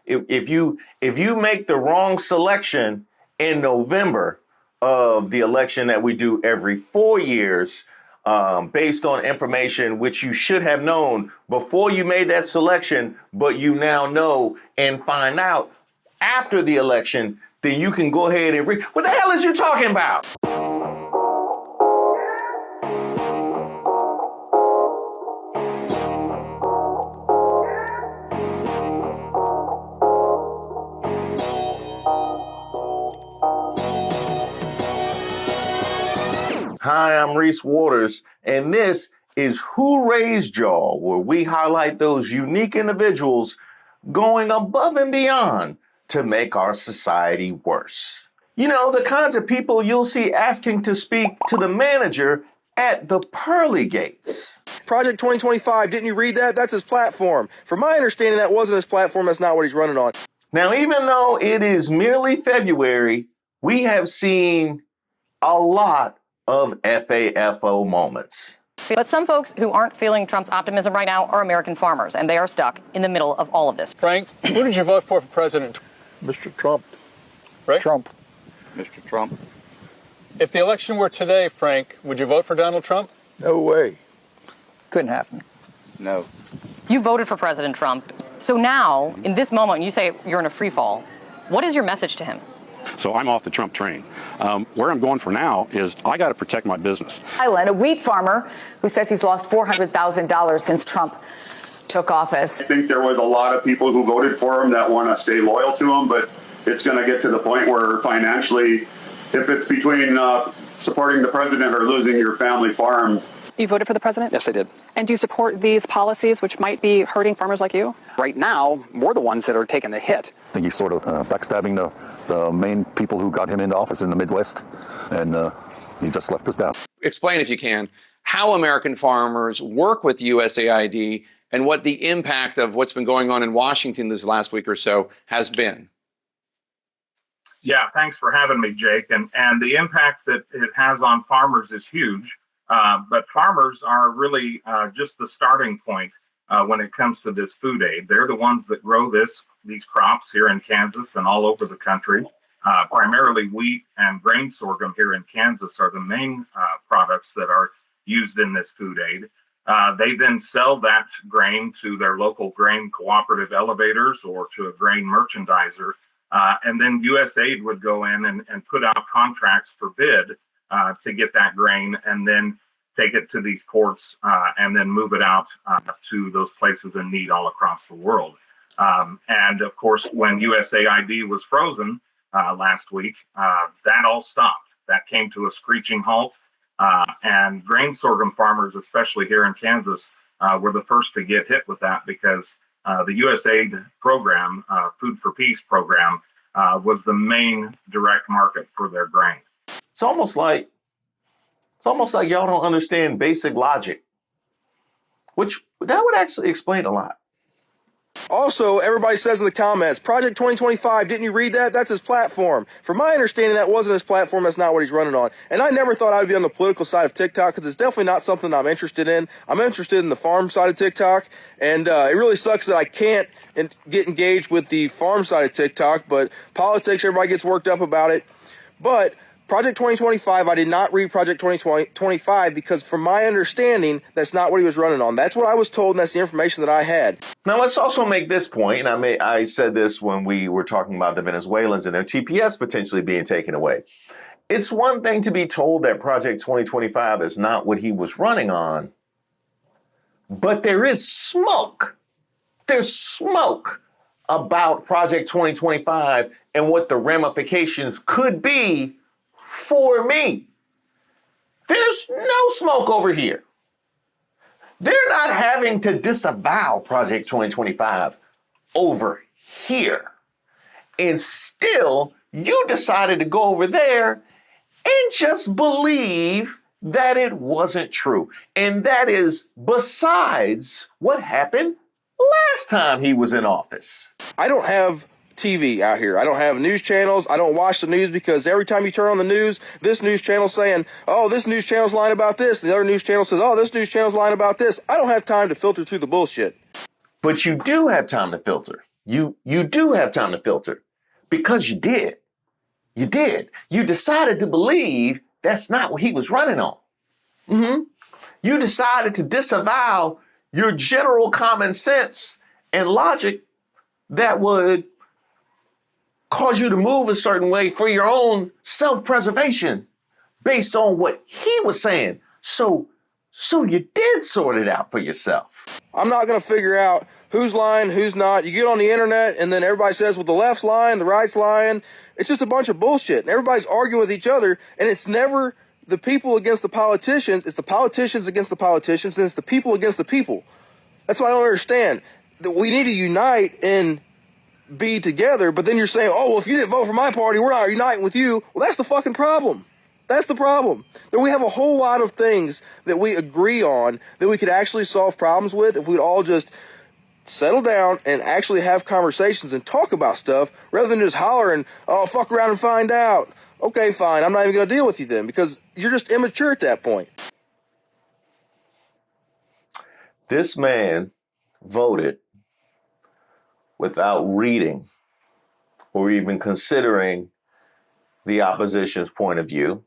If you make the wrong selection in November of the election that we do every 4 years, based on information which you should have known before you made that selection, but you now know and find out after the election, then you can go ahead and what the hell is you talking about? Hi, I'm Reese Waters, and this is Who Raised Y'all, where we highlight those unique individuals going above and beyond to make our society worse. You know, the kinds of people you'll see asking to speak to the manager at the pearly gates. Project 2025, didn't you read that? That's his platform. From my understanding, that wasn't his platform. That's not what he's running on. Now, even though it is merely February, we have seen a lot of FAFO moments. But some folks who aren't feeling Trump's optimism right now are American farmers, and they are stuck in the middle of all of this. Frank, who did you vote for president? Mr. Trump. Right? Trump. Mr. Trump. If the election were today, Frank, would you vote for Donald Trump? No way. Couldn't happen. No. You voted for President Trump. So now, in this moment, you say you're in a free fall. What is your message to him? So I'm off the Trump train. Where I'm going for now is I got to protect my business. Island, a wheat farmer who says he's lost $400,000 since Trump took office. I think there was a lot of people who voted for him that want to stay loyal to him, but it's going to get to the point where financially, if it's between supporting the president or losing your family farm. You voted for the president? Yes, I did. And do you support these policies which might be hurting farmers like you? Right now, we're the ones that are taking the hit. I think he's sort of backstabbing the main people who got him into office in the Midwest, and he just left us down. Explain, if you can, how American farmers work with USAID and what the impact of what's been going on in Washington this last week or so has been. Yeah, thanks for having me, Jake. And the impact that it has on farmers is huge. But farmers are really just the starting point when it comes to this food aid. They're the ones that grow these crops here in Kansas and all over the country. Primarily wheat and grain sorghum here in Kansas are the main products that are used in this food aid. They then sell that grain to their local grain cooperative elevators or to a grain merchandiser. And then USAID would go in and put out contracts for bid to get that grain and then take it to these ports and then move it out to those places in need all across the world. And of course, when USAID was frozen last week, that all stopped. That came to a screeching halt. And grain sorghum farmers, especially here in Kansas, were the first to get hit with that because the USAID program, Food for Peace program, was the main direct market for their grain. It's almost like y'all don't understand basic logic, which that would actually explain a lot. Also, everybody says in the comments, Project 2025, didn't you read that? That's his platform. From my understanding, that wasn't his platform. That's not what he's running on. And I never thought I would be on the political side of TikTok because it's definitely not something I'm interested in. I'm interested in the farm side of TikTok. And it really sucks that I can't get engaged with the farm side of TikTok. But politics, everybody gets worked up about it. But Project 2025, I did not read Project 2025 because from my understanding, that's not what he was running on. That's what I was told, and that's the information that I had. Now, let's also make this point, and I said this when we were talking about the Venezuelans and their TPS potentially being taken away. It's one thing to be told that Project 2025 is not what he was running on, but there is smoke. There's smoke about Project 2025 and what the ramifications could be for me. There's no smoke over here. They're not having to disavow Project 2025 over here. And still, you decided to go over there and just believe that it wasn't true. And that is besides what happened last time he was in office. I don't have TV out here. I don't have news channels. I don't watch the news because every time you turn on the news, this news channel's saying, oh, this news channel's lying about this. The other news channel says, oh, this news channel's lying about this. I don't have time to filter through the bullshit. But you do have time to filter. you do have time to filter because you did. You did. You decided to believe that's not what he was running on. You decided to disavow your general common sense and logic that would cause you to move a certain way for your own self-preservation based on what he was saying. So you did sort it out for yourself. I'm not going to figure out who's lying, who's not. You get on the internet and then everybody says, well, the left's lying, the right's lying. It's just a bunch of bullshit. And everybody's arguing with each other, and it's never the people against the politicians. It's the politicians against the politicians, and it's the people against the people. That's what I don't understand. That we need to unite and be together, but then you're saying, oh, well, if you didn't vote for my party, we're not uniting with you. Well, that's the fucking problem. That's the problem. That we have a whole lot of things that we agree on that we could actually solve problems with if we'd all just settle down and actually have conversations and talk about stuff rather than just hollering, oh, fuck around and find out. Okay, fine. I'm not even going to deal with you then because you're just immature at that point. This man voted without reading or even considering the opposition's point of view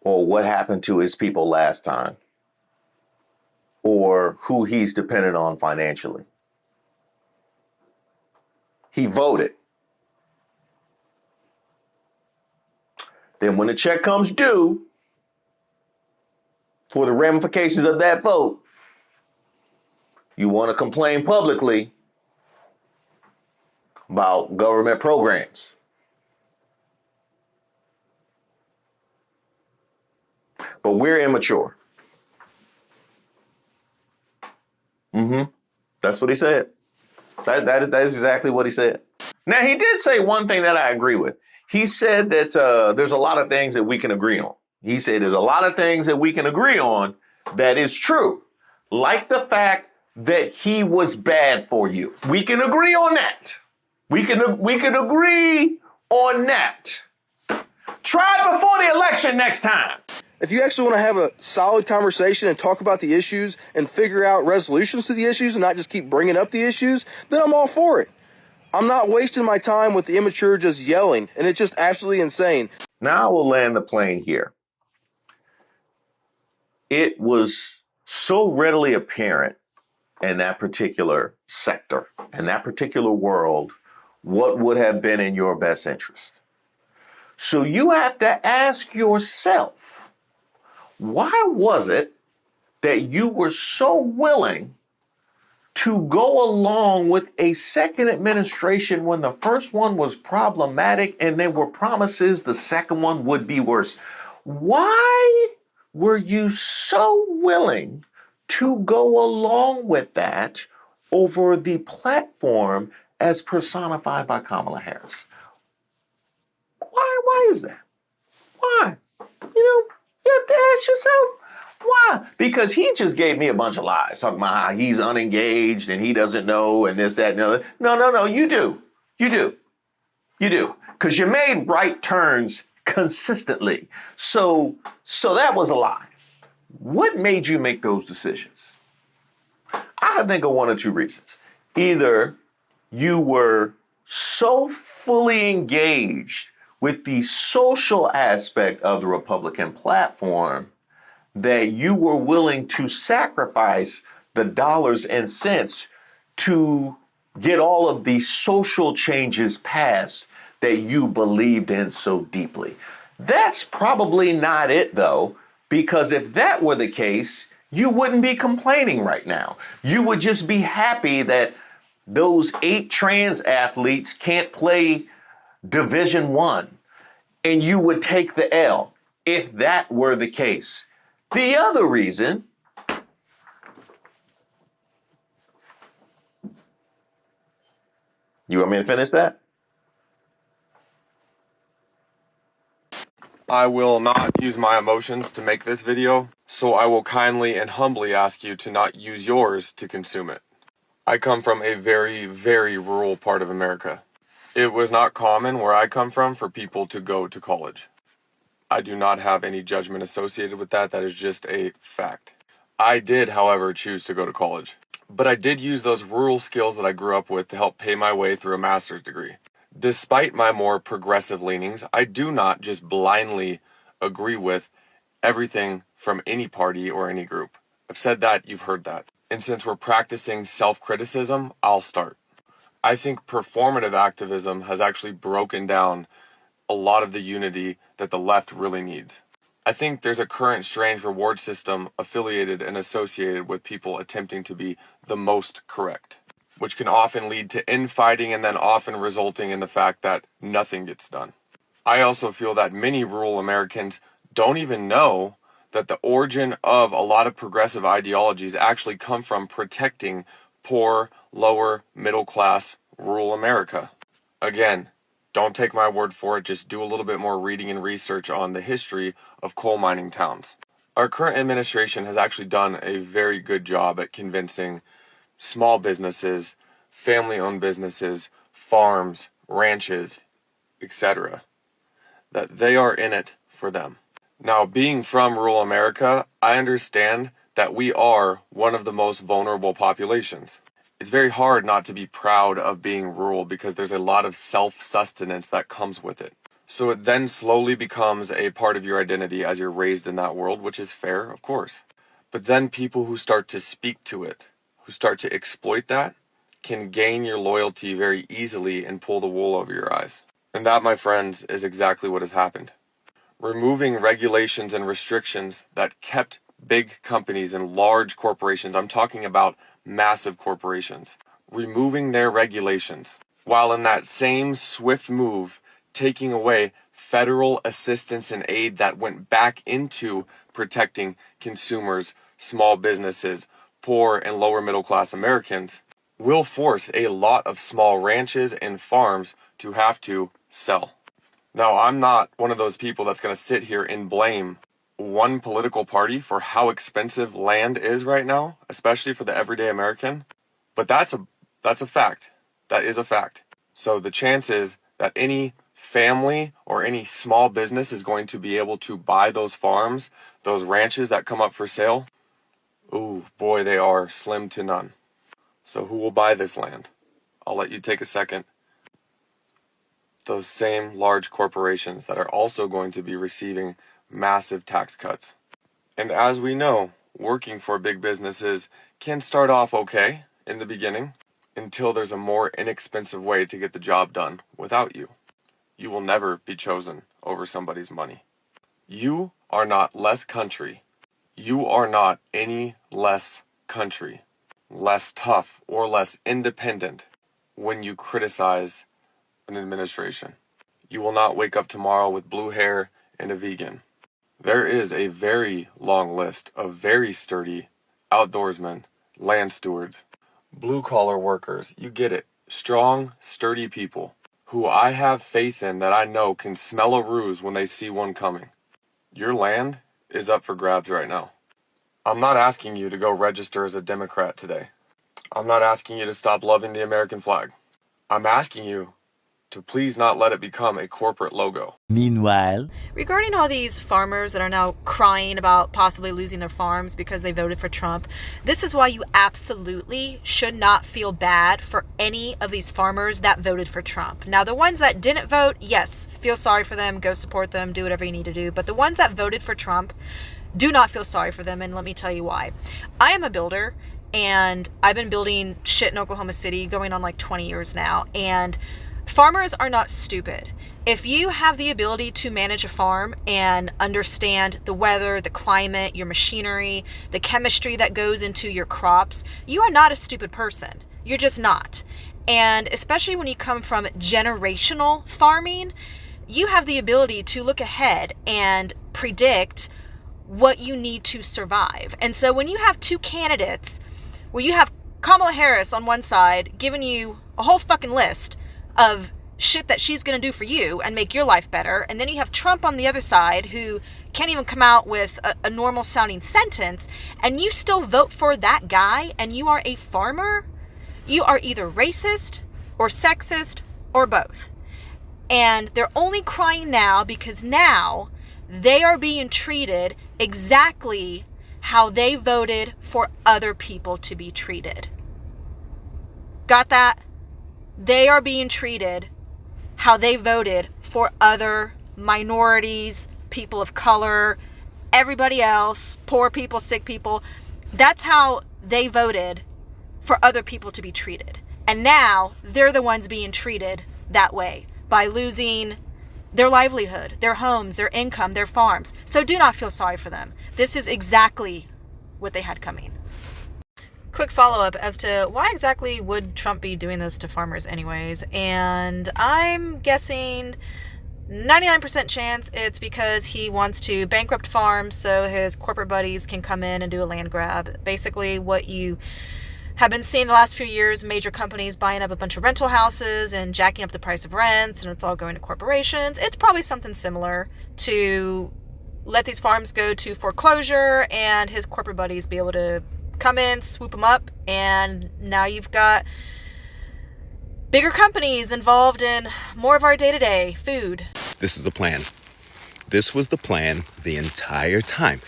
or what happened to his people last time or who he's dependent on financially. He voted. Then when the check comes due for the ramifications of that vote, you want to complain publicly about government programs. But we're immature. That's what he said. That is exactly what he said. Now, he did say one thing that I agree with. He said that there's a lot of things that we can agree on. He said there's a lot of things that we can agree on that is true. Like the fact that he was bad for you. We can agree on that. We can agree on that. Try it before the election next time. If you actually want to have a solid conversation and talk about the issues and figure out resolutions to the issues and not just keep bringing up the issues, then I'm all for it. I'm not wasting my time with the immature just yelling, and it's just absolutely insane. Now I will land the plane here. It was so readily apparent in that particular sector, in that particular world, what would have been in your best interest. So you have to ask yourself, why was it that you were so willing to go along with a second administration when the first one was problematic and there were promises the second one would be worse? Why were you so willing to go along with that over the platform as personified by Kamala Harris? Why is that? Why? You have to ask yourself, why? Because he just gave me a bunch of lies, talking about how he's unengaged and he doesn't know and this, that, and the other. No, you do. You do. Because you made right turns consistently. So that was a lie. What made you make those decisions? I can think of one or two reasons. Either you were so fully engaged with the social aspect of the Republican platform that you were willing to sacrifice the dollars and cents to get all of these social changes passed that you believed in so deeply. That's probably not it, though, because if that were the case, you wouldn't be complaining right now. You would just be happy that those 8 trans athletes can't play Division I, and you would take the L if that were the case. The other reason, you want me to finish that? I will not use my emotions to make this video, so I will kindly and humbly ask you to not use yours to consume it. I come from a very, very rural part of America. It was not common where I come from for people to go to college. I do not have any judgment associated with that. That is just a fact. I did, however, choose to go to college. but I did use those rural skills that I grew up with to help pay my way through a master's degree. Despite my more progressive leanings, I do not just blindly agree with everything from any party or any group. I've said that, you've heard that. And since we're practicing self-criticism, I'll start. I think performative activism has actually broken down a lot of the unity that the left really needs. I think there's a current strange reward system affiliated and associated with people attempting to be the most correct, which can often lead to infighting and then often resulting in the fact that nothing gets done. I also feel that many rural Americans don't even know that the origin of a lot of progressive ideologies actually come from protecting poor, lower, middle class, rural America. Again, don't take my word for it, just do a little bit more reading and research on the history of coal mining towns. Our current administration has actually done a very good job at convincing small businesses, family-owned businesses, farms, ranches, etc., that they are in it for them. Now, being from rural America, I understand that we are one of the most vulnerable populations. It's very hard not to be proud of being rural because there's a lot of self-sustenance that comes with it. So it then slowly becomes a part of your identity as you're raised in that world, which is fair, of course. But then people who start to speak to it, who start to exploit that, can gain your loyalty very easily and pull the wool over your eyes. And that, my friends, is exactly what has happened. Removing regulations and restrictions that kept big companies and large corporations, I'm talking about massive corporations, removing their regulations, while in that same swift move, taking away federal assistance and aid that went back into protecting consumers, small businesses, poor and lower middle class Americans, will force a lot of small ranches and farms to have to sell. Now, I'm not one of those people that's going to sit here and blame one political party for how expensive land is right now, especially for the everyday American. But that's a fact. That is a fact. So the chances that any family or any small business is going to be able to buy those farms, those ranches that come up for sale, ooh, boy, they are slim to none. So who will buy this land? I'll let you take a second. Those same large corporations that are also going to be receiving massive tax cuts. And as we know, working for big businesses can start off okay in the beginning until there's a more inexpensive way to get the job done without you. You will never be chosen over somebody's money. You are not less country. You are not any less country, less tough, or less independent when you criticize an administration. You will not wake up tomorrow with blue hair and a vegan. There is a very long list of very sturdy outdoorsmen, land stewards, blue-collar workers, you get it, strong, sturdy people who I have faith in that I know can smell a ruse when they see one coming. Your land is up for grabs right now. I'm not asking you to go register as a Democrat today. I'm not asking you to stop loving the American flag. I'm asking you to please not let it become a corporate logo. Meanwhile, regarding all these farmers that are now crying about possibly losing their farms because they voted for Trump, this is why you absolutely should not feel bad for any of these farmers that voted for Trump. Now, the ones that didn't vote, yes, feel sorry for them, go support them, do whatever you need to do. But the ones that voted for Trump, do not feel sorry for them, and let me tell you why. I am a builder, and I've been building shit in Oklahoma City going on like 20 years now, and farmers are not stupid. If you have the ability to manage a farm and understand the weather, the climate, your machinery, the chemistry that goes into your crops, you are not a stupid person. You're just not. And especially when you come from generational farming, you have the ability to look ahead and predict what you need to survive. And so when you have two candidates where you have Kamala Harris on one side giving you a whole fucking list of shit that she's going to do for you and make your life better, and then you have Trump on the other side who can't even come out with a normal sounding sentence, and you still vote for that guy and you are a farmer, you are either racist or sexist or both. And they're only crying now because now they are being treated exactly how they voted for other people to be treated. got that? They are being treated how they voted for other minorities, people of color, everybody else, poor people, sick people. That's how they voted for other people to be treated. And now they're the ones being treated that way by losing their livelihood, their homes, their income, their farms. So do not feel sorry for them. This is exactly what they had coming. Quick follow-up as to why exactly would Trump be doing this to farmers anyways? And I'm guessing 99% chance it's because he wants to bankrupt farms so his corporate buddies can come in and do a land grab. Basically what you have been seeing the last few years, major companies buying up a bunch of rental houses and jacking up the price of rents, and it's all going to corporations. It's probably something similar to let these farms go to foreclosure and his corporate buddies be able to come in, swoop them up, and now you've got bigger companies involved in more of our day-to-day food. This is the plan. This was the plan the entire time.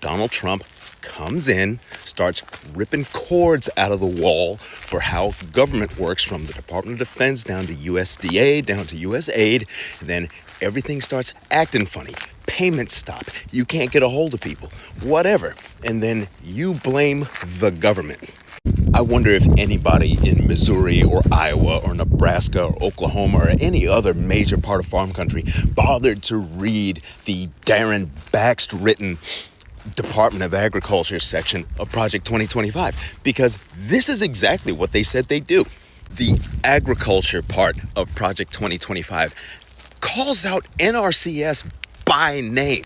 Donald Trump comes in, starts ripping cords out of the wall for how government works, from the Department of Defense down to USDA, down to USAID. And then everything starts acting funny. Payments stop. You can't get a hold of people. Whatever. And then you blame the government. I wonder if anybody in Missouri or Iowa or Nebraska or Oklahoma or any other major part of farm country bothered to read the Darren Baxt written Department of Agriculture section of Project 2025, because this is exactly what they said they'd do. The agriculture part of Project 2025 calls out NRCS by name,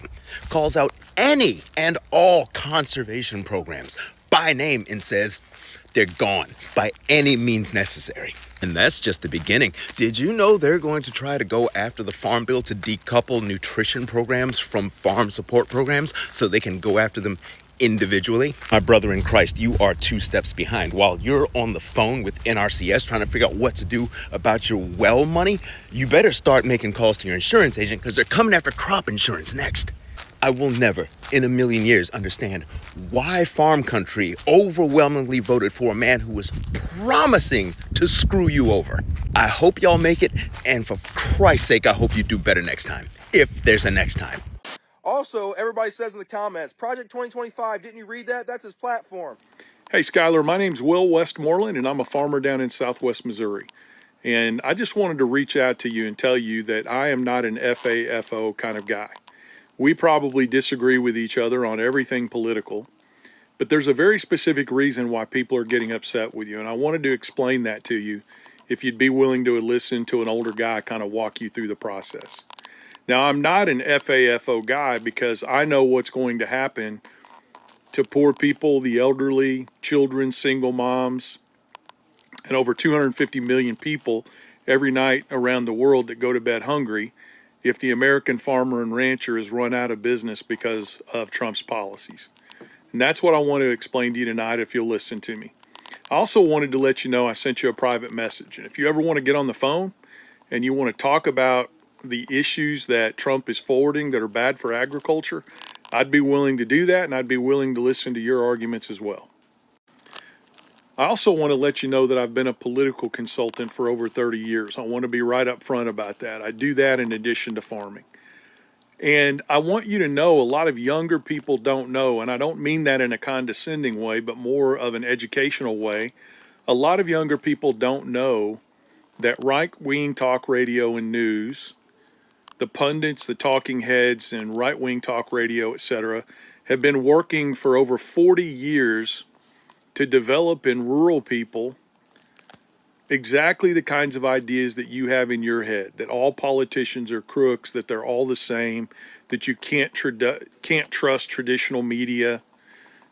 calls out any and all conservation programs by name, and says they're gone by any means necessary. And that's just the beginning. Did you know they're going to try to go after the Farm Bill to decouple nutrition programs from farm support programs so they can go after them individually? My brother in Christ, you are 2 steps behind. While you're on the phone with NRCS trying to figure out what to do about your well money, you better start making calls to your insurance agent, because they're coming after crop insurance next. I will never in a million years understand why farm country overwhelmingly voted for a man who was promising to screw you over. I hope y'all make it, and for Christ's sake, I hope you do better next time, if there's a next time. Also, everybody says in the comments, Project 2025, didn't you read that? That's his platform. Hey, Skylar, my name's Will Westmoreland, and I'm a farmer down in Southwest Missouri. And I just wanted to reach out to you and tell you that I am not an FAFO kind of guy. We probably disagree with each other on everything political, but there's a very specific reason why people are getting upset with you, and I wanted to explain that to you if you'd be willing to listen to an older guy kind of walk you through the process. Now, I'm not an FAFO guy because I know what's going to happen to poor people, the elderly, children, single moms, and over 250 million people every night around the world that go to bed hungry if the American farmer and rancher is run out of business because of Trump's policies. And that's what I want to explain to you tonight if you'll listen to me. I also wanted to let you know I sent you a private message. And if you ever want to get on the phone and you want to talk about the issues that Trump is forwarding that are bad for agriculture, I'd be willing to do that, and I'd be willing to listen to your arguments as well. I also want to let you know that I've been a political consultant for over 30 years. I want to be right up front about that. I do that in addition to farming. And I want you to know a lot of younger people don't know, and I don't mean that in a condescending way, but more of an educational way. A lot of younger people don't know that right-wing talk radio and news, the pundits, the talking heads, and right-wing talk radio, etc., have been working for over 40 years to develop in rural people exactly the kinds of ideas that you have in your head, that all politicians are crooks, that they're all the same, that you can't trust traditional media,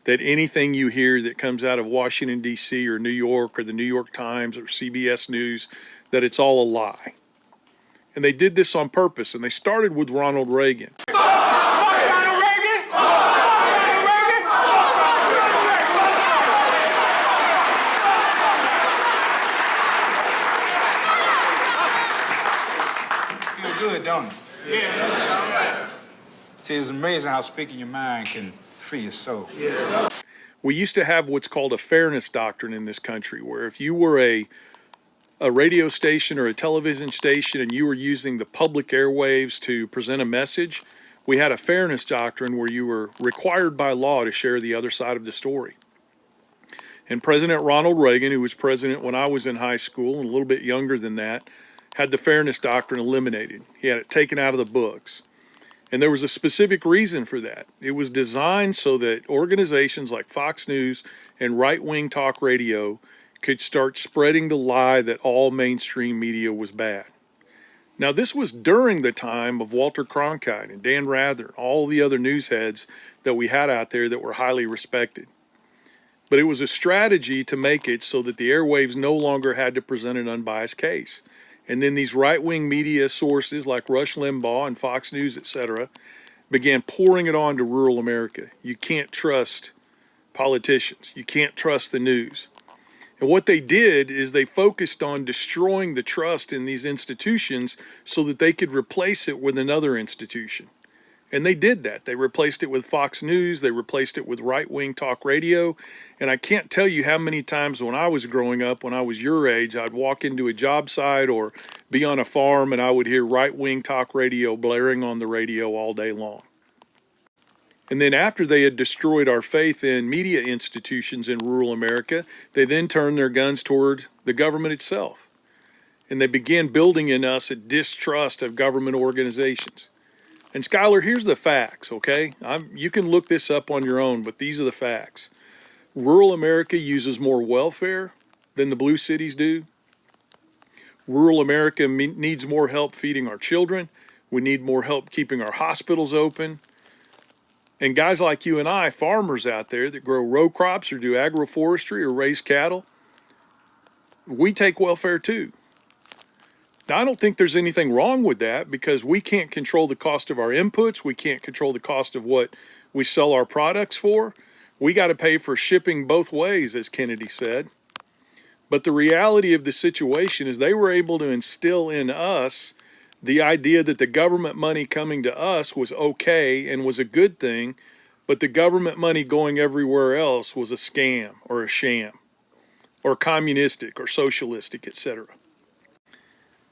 that anything you hear that comes out of Washington, D.C. or New York or the New York Times or CBS News, that it's all a lie. And they did this on purpose, and they started with Ronald Reagan. Good, don't it? Yeah. See, it's amazing how speaking your mind can free your soul. Yeah. We used to have what's called a fairness doctrine in this country, where if you were a a radio station or a television station and you were using the public airwaves to present a message, we had a fairness doctrine where you were required by law to share the other side of the story. And President Ronald Reagan, who was president when I was in high school and a little bit younger than that, had the fairness doctrine eliminated. He had it taken out of the books. And there was a specific reason for that. It was designed so that organizations like Fox News and right-wing talk radio could start spreading the lie that all mainstream media was bad. Now, this was during the time of Walter Cronkite and Dan Rather, all the other news heads that we had out there that were highly respected. But it was a strategy to make it so that the airwaves no longer had to present an unbiased case. And then these right-wing media sources like Rush Limbaugh and Fox News, etc., began pouring it on to rural America. You can't trust politicians. You can't trust the news. And what they did is they focused on destroying the trust in these institutions so that they could replace it with another institution. And they did that. They replaced it with Fox News. They replaced it with right-wing talk radio. And I can't tell you how many times when I was growing up, when I was your age, I'd walk into a job site or be on a farm and I would hear right-wing talk radio blaring on the radio all day long. And then after they had destroyed our faith in media institutions in rural America, they then turned their guns toward the government itself. And they began building in us a distrust of government organizations. And Skylar, here's the facts, okay? You can look this up on your own, but these are the facts. Rural America uses more welfare than the blue cities do. Rural America needs more help feeding our children. We need more help keeping our hospitals open. And guys like you and I, farmers out there that grow row crops or do agroforestry or raise cattle, we take welfare too. Now, I don't think there's anything wrong with that because we can't control the cost of our inputs. We can't control the cost of what we sell our products for. We got to pay for shipping both ways, as Kennedy said. But the reality of the situation is they were able to instill in us the idea that the government money coming to us was okay and was a good thing, but the government money going everywhere else was a scam or a sham or communistic or socialistic, etc.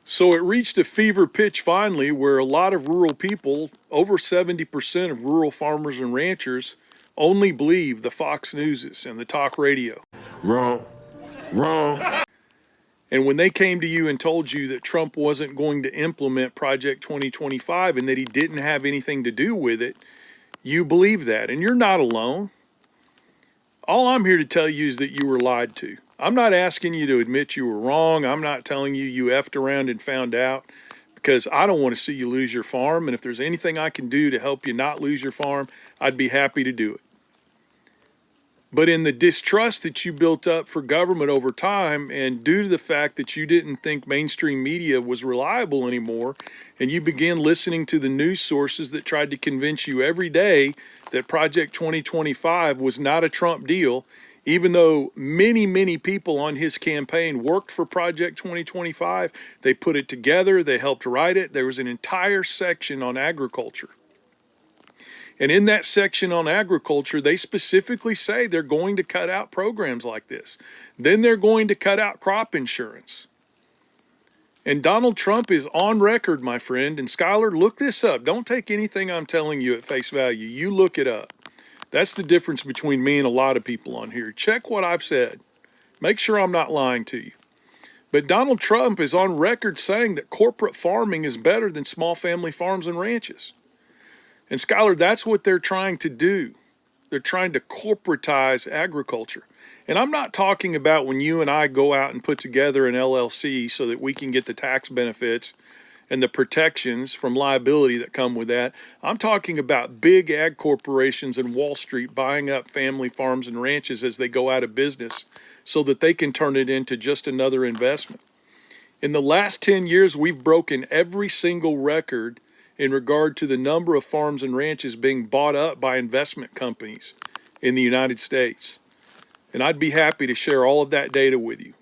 So it reached a fever pitch finally where a lot of rural people, over 70% of rural farmers and ranchers, only believe the Fox Newses and the talk radio. Wrong. And when they came to you and told you that Trump wasn't going to implement Project 2025 and that he didn't have anything to do with it, you believe that. And you're not alone. All I'm here to tell you is that you were lied to. I'm not asking you to admit you were wrong. I'm not telling you you effed around and found out because I don't want to see you lose your farm. And if there's anything I can do to help you not lose your farm, I'd be happy to do it. But in the distrust that you built up for government over time, and due to the fact that you didn't think mainstream media was reliable anymore, and you began listening to the news sources that tried to convince you every day that Project 2025 was not a Trump deal, even though many, many people on his campaign worked for Project 2025, they put it together, they helped write it. There was an entire section on agriculture. And in that section on agriculture, they specifically say they're going to cut out programs like this. Then they're going to cut out crop insurance. And Donald Trump is on record, my friend. And Skylar, look this up. Don't take anything I'm telling you at face value. You look it up. That's the difference between me and a lot of people on here. Check what I've said. Make sure I'm not lying to you. But Donald Trump is on record saying that corporate farming is better than small family farms and ranches. And Skylar, that's what they're trying to do. They're trying to corporatize agriculture. And I'm not talking about when you and I go out and put together an LLC so that we can get the tax benefits and the protections from liability that come with that. I'm talking about big ag corporations in Wall Street buying up family farms and ranches as they go out of business so that they can turn it into just another investment. In the last 10 years, we've broken every single record in regard to the number of farms and ranches being bought up by investment companies in the United States. And I'd be happy to share all of that data with you.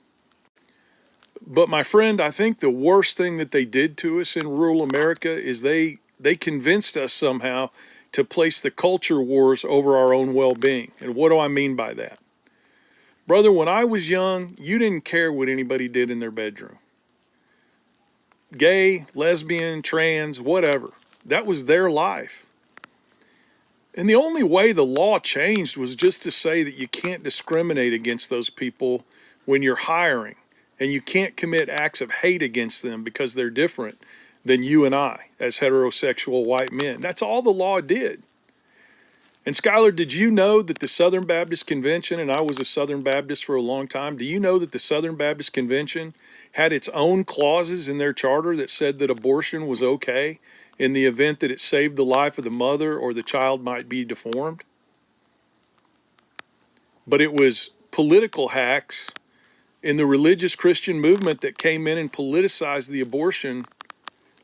But my friend, I think the worst thing that they did to us in rural America is they convinced us somehow to place the culture wars over our own well-being. And what do I mean by that? Brother, when I was young, you didn't care what anybody did in their bedroom. Gay, lesbian, trans, whatever. That was their life. And the only way the law changed was just to say that you can't discriminate against those people when you're hiring, and you can't commit acts of hate against them because they're different than you and I as heterosexual white men. That's all the law did. And Skylar, did you know that the Southern Baptist Convention, and I was a Southern Baptist for a long time, do you know that the Southern Baptist Convention had its own clauses in their charter that said that abortion was okay in the event that it saved the life of the mother or the child might be deformed? But it was political hacks in the religious Christian movement that came in and politicized the abortion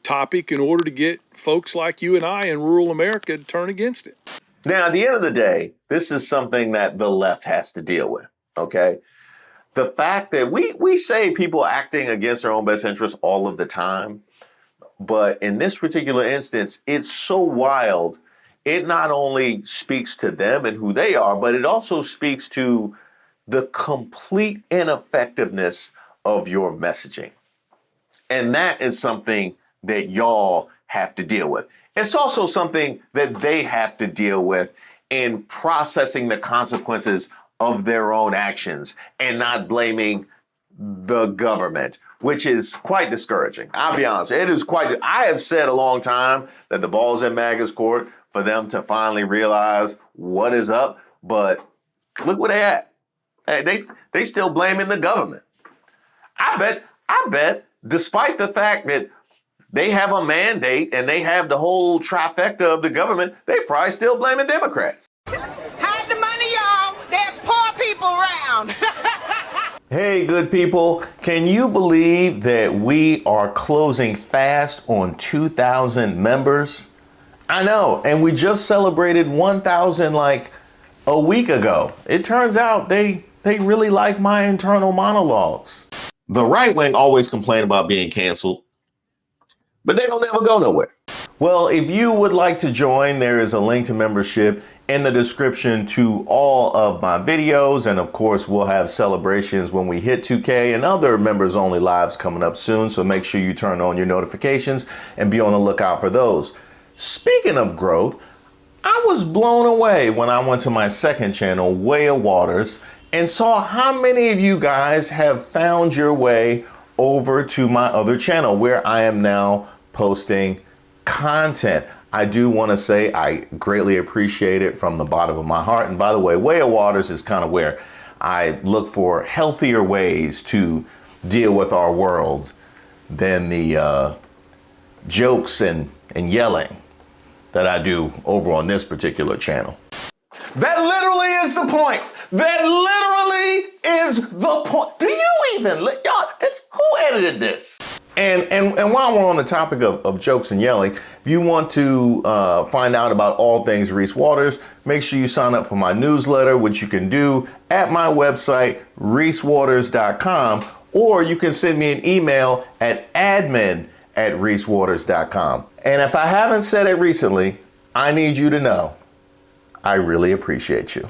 topic in order to get folks like you and I in rural America to turn against it. Now, at the end of the day, this is something that the left has to deal with, okay? The fact that we say people acting against their own best interests all of the time, but in this particular instance, it's so wild. It not only speaks to them and who they are, but it also speaks to the complete ineffectiveness of your messaging. And that is something that y'all have to deal with. It's also something that they have to deal with in processing the consequences of their own actions and not blaming the government, which is quite discouraging. I'll be honest, it is quite. I have said a long time that the ball's in MAGA's court for them to finally realize what is up, but look where they at. Hey, they still blaming the government. I bet, despite the fact that they have a mandate and they have the whole trifecta of the government, they probably still blaming Democrats. Hide the money, y'all. There's poor people around. Hey, good people. Can you believe that we are closing fast on 2,000 members? I know, and we just celebrated 1,000 like a week ago. It turns out they really like my internal monologues. The right wing always complain about being canceled, but they don't ever go nowhere. Well, if you would like to join, there is a link to membership in the description to all of my videos. And of course, we'll have celebrations when we hit 2K and other members only lives coming up soon. So make sure you turn on your notifications and be on the lookout for those. Speaking of growth, I was blown away when I went to my second channel, Way of Waters, and saw how many of you guys have found your way over to my other channel where I am now posting content. I do want to say I greatly appreciate it from the bottom of my heart. And by the way, Way of Waters is kind of where I look for healthier ways to deal with our world than the jokes and yelling that I do over on this particular channel. That literally is the point. That literally is the point. Do you even, y'all, who edited this? And while we're on the topic of jokes and yelling, if you want to find out about all things Reese Waters, make sure you sign up for my newsletter, which you can do at my website, reesewaters.com, or you can send me an email at admin@reesewaters.com. And if I haven't said it recently, I need you to know I really appreciate you.